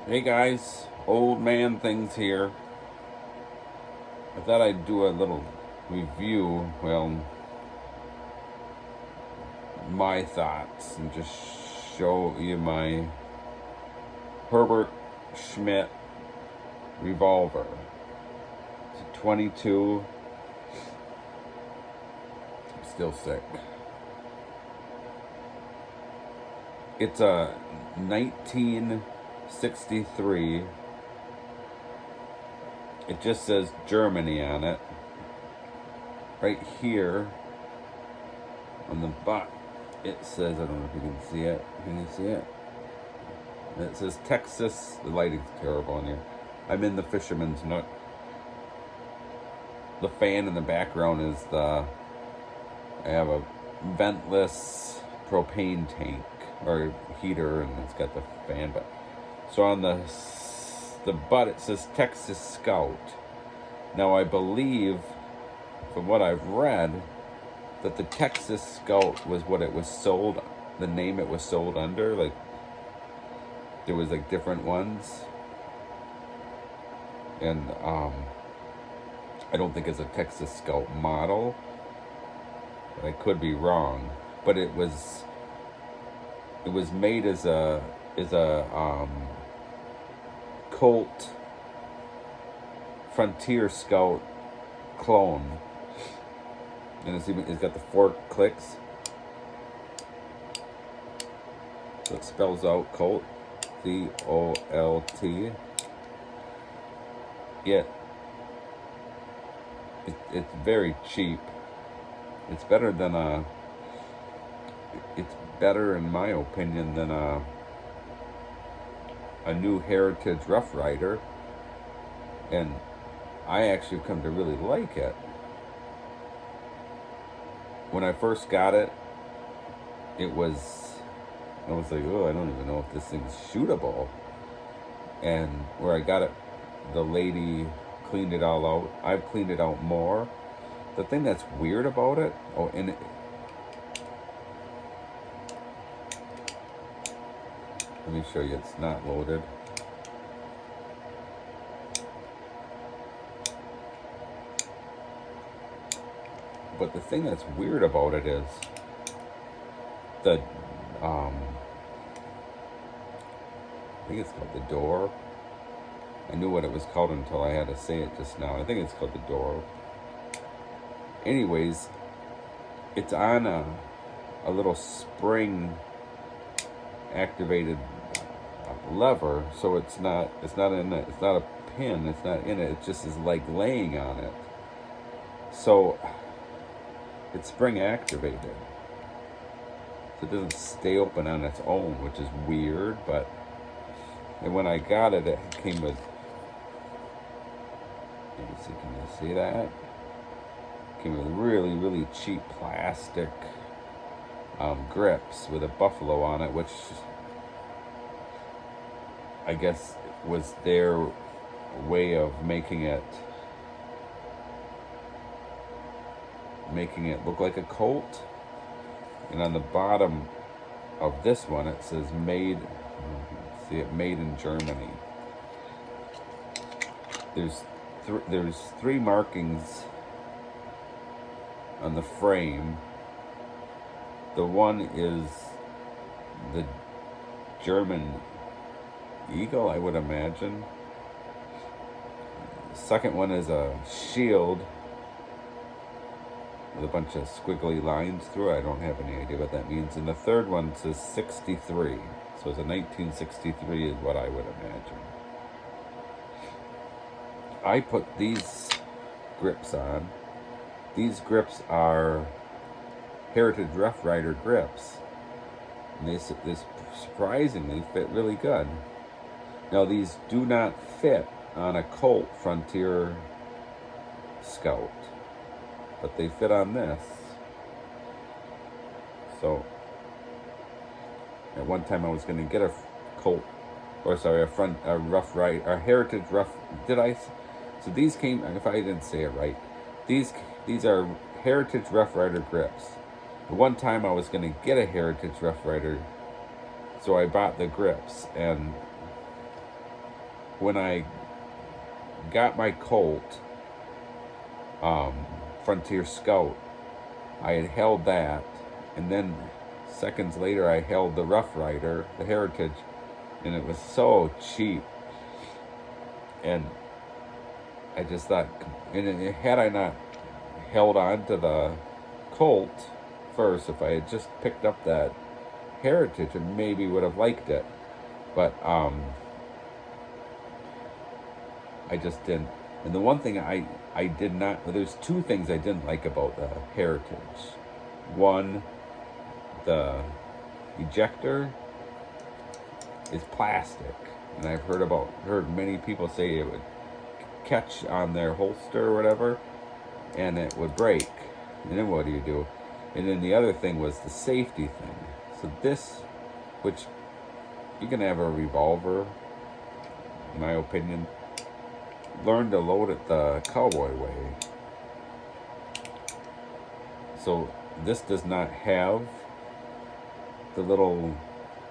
Hey guys, old man things here. I thought I'd do a little review, my thoughts, and just show you my Herbert Schmidt Revolver. It's a 22. I'm still sick. It's a 1963. It just says Germany on it. Right here on the butt, it says, I don't know if you can see it. Can you see it? It says Texas. The lighting's terrible in here. I'm in the fisherman's nook. The fan in the background is I have a ventless propane tank or heater, and it's got the fan. But so on the butt it says Texas Scout. Now I believe, from what I've read, that the Texas Scout was what it was sold, the name it was sold under. Like there was like different ones, and I don't think it's a Texas Scout model. But I could be wrong. But it was made as a Colt Frontier Scout clone, and it's got the 4 clicks, so it spells out Colt, COLT. Yet it's very cheap. It's better in my opinion than a new Heritage Rough Rider, and I actually come to really like it. When I first got it, I was like, oh, I don't even know if this thing's shootable. And where I got it, the lady cleaned it all out. I've cleaned it out more. The thing that's weird about it, let me show you, it's not loaded. But the thing that's weird about it is the, I think it's called the door. I knew what it was called until I had to say it just now. I think it's called the door. Anyways, it's on a little spring activated lever, so it's not in it. It's not a pin. It's not in it. It just is like laying on it. So it's spring activated, so it doesn't stay open on its own, which is weird. And when I got it, it came with, can you see that? It came with really, really cheap plastic grips with a buffalo on it, which I guess was their way of making it look like a Colt. And on the bottom of this one it says made in Germany. There's 3 markings on the frame. The one is the German eagle, I would imagine. The second one is a shield with a bunch of squiggly lines through it. I don't have any idea what that means. And the third one says 63. So it's a 1963 is what I would imagine. I put these grips on. These grips are Heritage Rough Rider grips. And they surprisingly fit really good. Now these do not fit on a Colt Frontier Scout, but they fit on this. So at one time I was going to get a Colt, a Rough Rider, a Heritage Rough. So these came. If I didn't say it right, these are Heritage Rough Rider grips. At one time I was going to get a Heritage Rough Rider, so I bought the grips, and when I got my Colt Frontier Scout, I had held that, and then seconds later I held the Rough Rider, the Heritage, and it was so cheap. And I just thought, and had I not held on to the Colt first, if I had just picked up that Heritage, I maybe would have liked it. But I just didn't. And the one thing I did not, there's two things I didn't like about the Heritage. One, the ejector is plastic, and I've heard many people say it would catch on their holster or whatever, and it would break. And then what do? And then the other thing was the safety thing. So this, which you can have a revolver, in my opinion, learn to load it the cowboy way. So this does not have the little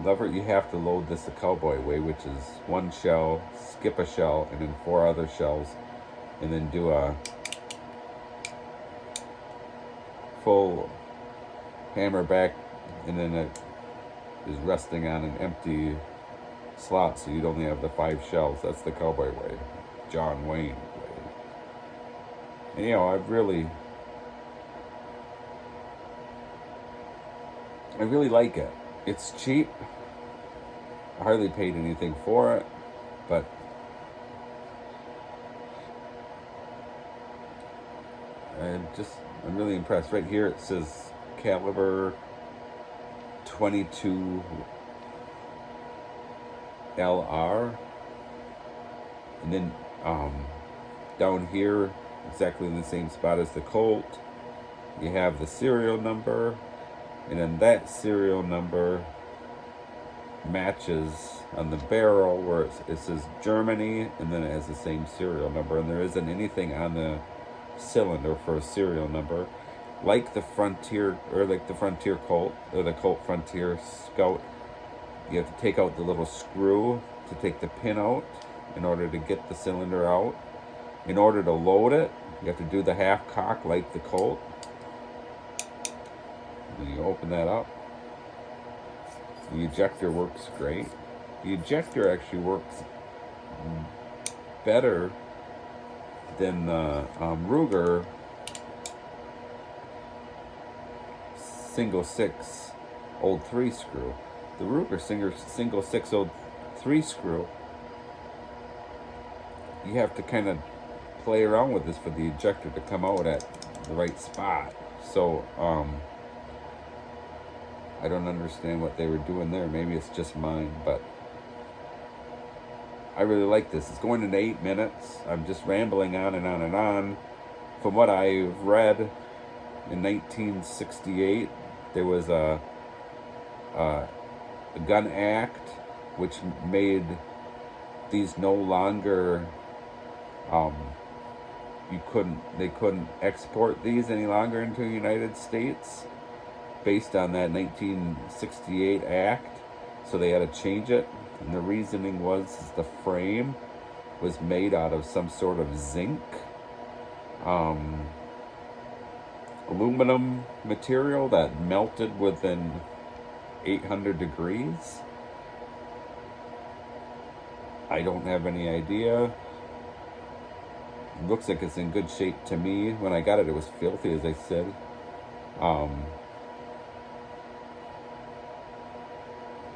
lever. You have to load this the cowboy way, which is one shell, skip a shell, and then 4 other shells, and then do a full hammer back, and then it is resting on an empty slot, so you'd only have the 5 shells. That's the cowboy way, John Wayne way. And I really like it. It's cheap. I hardly paid anything for it, but I'm really impressed. Right here it says caliber 22 LR, and then down here, exactly in the same spot as the Colt, you have the serial number, and then that serial number matches on the barrel where it says Germany, and then it has the same serial number, and there isn't anything on the cylinder for a serial number, like the Frontier, or like the Frontier Colt, or the Colt Frontier Scout. You have to take out the little screw to take the pin out in order to get the cylinder out. In order to load it, you have to do the half cock like the Colt. And you open that up. The ejector works great. The ejector actually works better than the Ruger single 6 old 3 screw. The Ruger single 6 old 3 screw, you have to kind of play around with this for the ejector to come out at the right spot. So I don't understand what they were doing there. Maybe it's just mine, but I really like this. It's going into 8 minutes. I'm just rambling on and on and on. From what I've read, in 1968, there was a gun act which made these no longer, they couldn't export these any longer into the United States based on that 1968 act, so they had to change it. And the reasoning was the frame was made out of some sort of zinc, aluminum material that melted within 800 degrees. I don't have any idea. It looks like it's in good shape to me. When I got it, it was filthy, as I said.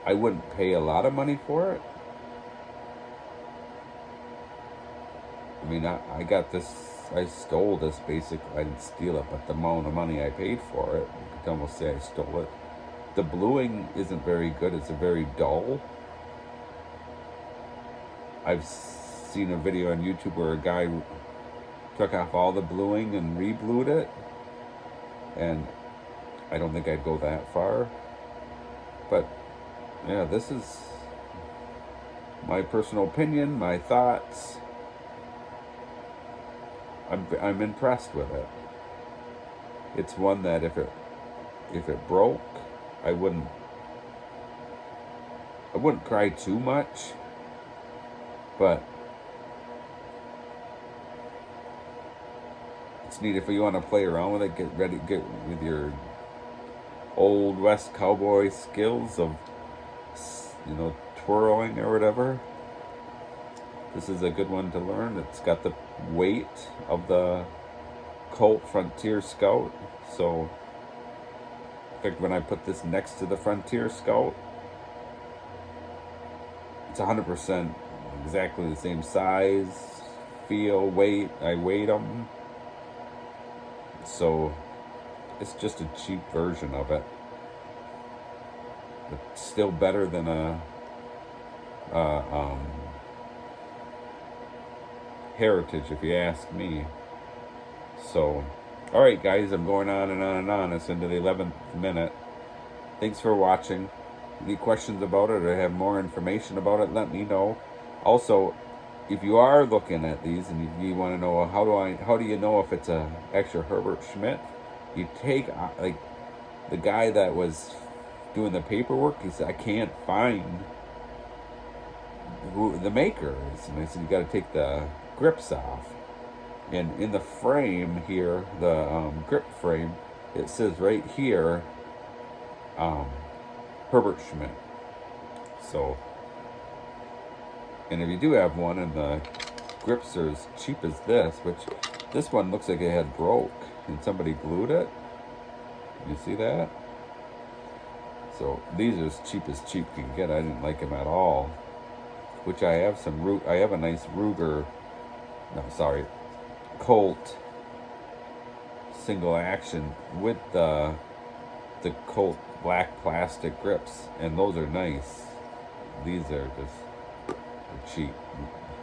I wouldn't pay a lot of money for it. I mean, I got this, I stole this basically. I didn't steal it, but the amount of money I paid for it, you could almost say I stole it. The bluing isn't very good. It's very dull. I've seen a video on YouTube where a guy took off all the bluing and re-blued it, and I don't think I'd go that far. But yeah, this is my personal opinion, my thoughts. I'm impressed with it. It's one that if it broke, I wouldn't cry too much, but just neat if you want to play around with it. Get ready, get with your old West cowboy skills of, you know, twirling or whatever. This is a good one to learn. It's got the weight of the Colt Frontier Scout, so in fact, when I put this next to the Frontier Scout, it's 100% exactly the same size, feel, weight. I weighed them, so it's just a cheap version of it. But still better than a Heritage, if you ask me. So, all right, guys, I'm going on and on and on. It's into the 11th minute. Thanks for watching. Any questions about it or have more information about it, let me know. Also, if you are looking at these and you want to know how do you know if it's a actual Herbert Schmidt, you take like the guy that was doing the paperwork. He said, I can't find who the maker is, and I said, you got to take the grips off. And in the frame here, the grip frame, it says right here, Herbert Schmidt. So, and if you do have one and the grips are as cheap as this, which this one looks like it had broke and somebody glued it. You see that? So these are as cheap can get. I didn't like them at all. Which I have I have a nice Colt single action with the Colt black plastic grips, and those are nice. These are just cheap,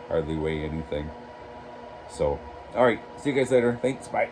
hardly weigh anything. So, all right, see you guys later. Thanks, bye.